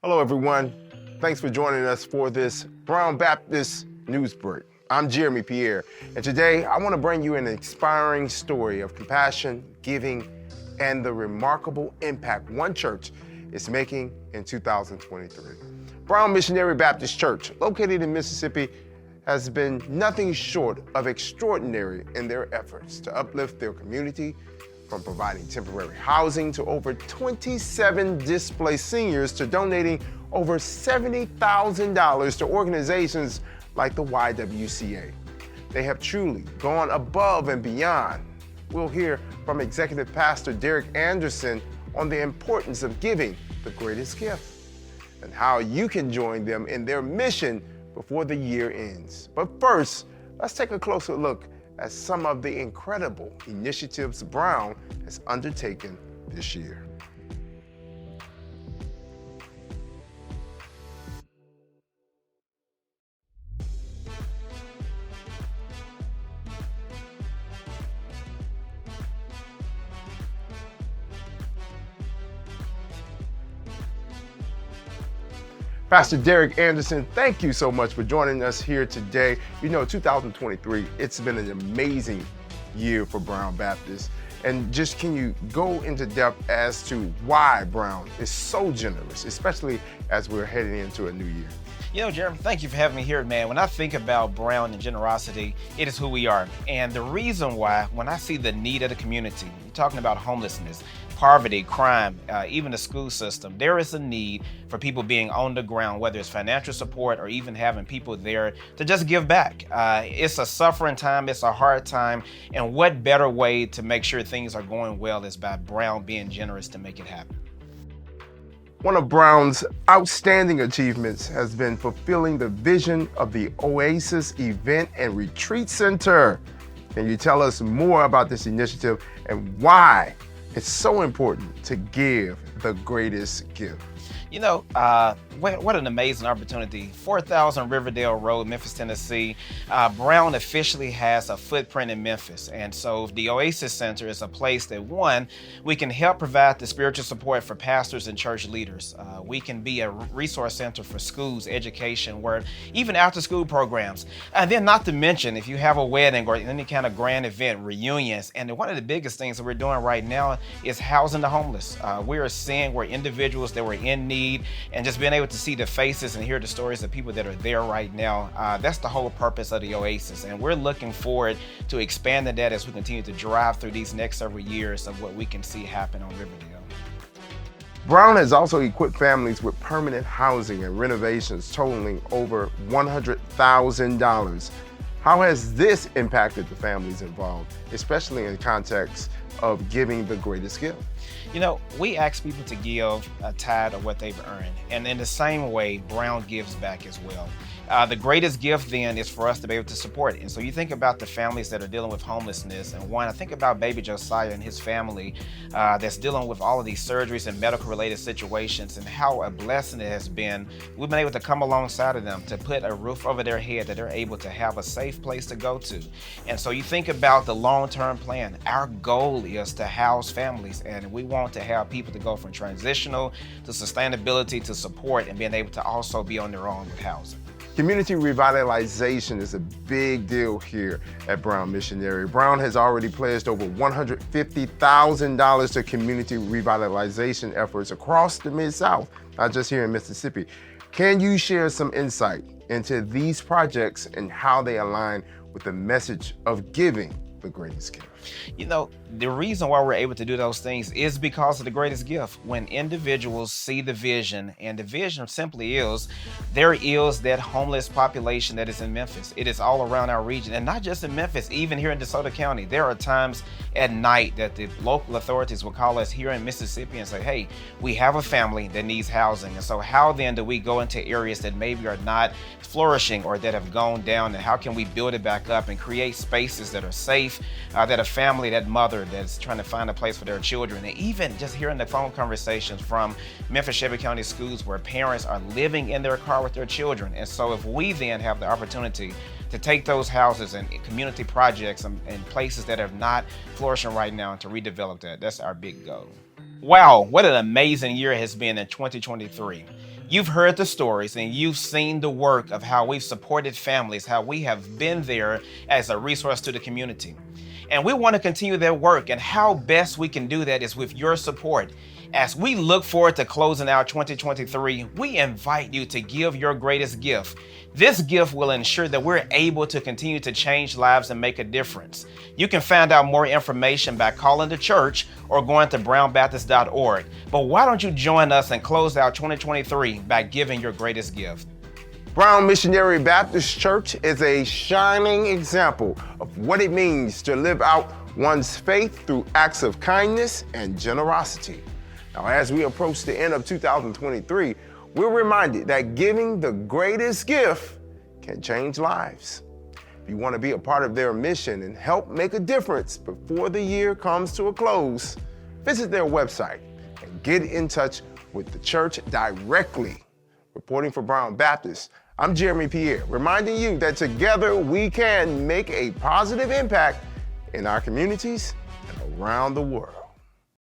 Hello, everyone. Thanks for joining us for this Brown Baptist News Break. I'm Jeremy Pierre, and today I want to bring you an inspiring story of compassion, giving, and the remarkable impact one church is making in 2023. Brown Missionary Baptist Church, located in Mississippi, has been nothing short of extraordinary in their efforts to uplift their community, from providing temporary housing to over 27 displaced seniors to donating over $70,000 to organizations like the YWCA. They have truly gone above and beyond. We'll hear from Executive Pastor Derek Anderson on the importance of giving the greatest gift and how you can join them in their mission before the year ends. But first, let's take a closer look at some of the incredible initiatives Brown has undertaken this year. Pastor Derek Anderson, thank you so much for joining us here today. You know, 2023, it's been an amazing year for Brown Baptist. And just can you go into depth as to why Brown is so generous, especially as we're heading into a new year? You know, Jeremy, thank you for having me here, man. When I think about Brown and generosity, it is who we are. And the reason why, when I see the need of the community, you're talking about homelessness, poverty, crime, even the school system, there is a need for people being on the ground, whether it's financial support or even having people there to just give back. It's a suffering time, it's a hard time, and what better way to make sure things are going well is by Brown being generous to make it happen. One of Brown's outstanding achievements has been fulfilling the vision of the Oasis Event and Retreat Center. Can you tell us more about this initiative and why it's so important to give the greatest gift? You know, what an amazing opportunity. 4000 Riverdale Road, Memphis, Tennessee. Brown officially has a footprint in Memphis. And so the Oasis Center is a place that, one, we can help provide the spiritual support for pastors and church leaders. We can be a resource center for schools, education, work, even after school programs. And then not to mention, if you have a wedding or any kind of grand event, reunions, and one of the biggest things that we're doing right now is housing the homeless. We are seeing where individuals that were in need and just being able to see the faces and hear the stories of people that are there right now. That's the whole purpose of the Oasis. And we're looking forward to expanding that as we continue to drive through these next several years of what we can see happen on Riverdale. Brown has also equipped families with permanent housing and renovations totaling over $100,000. How has this impacted the families involved, especially in the context of giving the greatest gift? You know, we ask people to give a tithe of what they've earned. And in the same way, Brown gives back as well. The greatest gift then is for us to be able to support it. And so you think about the families that are dealing with homelessness, and one, I think about baby Josiah and his family that's dealing with all of these surgeries and medical related situations, and how a blessing it has been. We've been able to come alongside of them to put a roof over their head, that they're able to have a safe place to go to. And so you think about the long-term plan. Our goal is to house families, and we want to have people to go from transitional to sustainability to support, and being able to also be on their own with housing. Community revitalization is a big deal here at Brown Missionary. Brown has already pledged over $150,000 to community revitalization efforts across the Mid-South, not just here in Mississippi. Can you share some insight into these projects and how they align with the message of giving the greatest gift? You know, the reason why we're able to do those things is because of the greatest gift. When individuals see the vision, and the vision simply is, there is that homeless population that is in Memphis. It is all around our region, and not just in Memphis, even here in DeSoto County. There are times at night that the local authorities will call us here in Mississippi and say, hey, we have a family that needs housing. And so how then do we go into areas that maybe are not flourishing or that have gone down, and how can we build it back up and create spaces that are safe, that a family, that mother that's trying to find a place for their children. And even just hearing the phone conversations from Memphis Shelby County schools where parents are living in their car with their children. And so if we then have the opportunity to take those houses and community projects and places that are not flourishing right now and to redevelop that. That's our big goal. Wow, what an amazing year it has been in 2023. You've heard the stories and you've seen the work of how we've supported families, how we have been there as a resource to the community. And we want to continue that work, and how best we can do that is with your support. As we look forward to closing out 2023, we invite you to give your greatest gift. This gift will ensure that we're able to continue to change lives and make a difference. You can find out more information by calling the church or going to brownbaptist.org. But why don't you join us and close out 2023 by giving your greatest gift? Brown Missionary Baptist Church is a shining example of what it means to live out one's faith through acts of kindness and generosity. Now, as we approach the end of 2023, we're reminded that giving the greatest gift can change lives. If you want to be a part of their mission and help make a difference before the year comes to a close, visit their website and get in touch with the church directly. Reporting for Brown Baptist, I'm Jeremy Pierre, reminding you that together we can make a positive impact in our communities and around the world.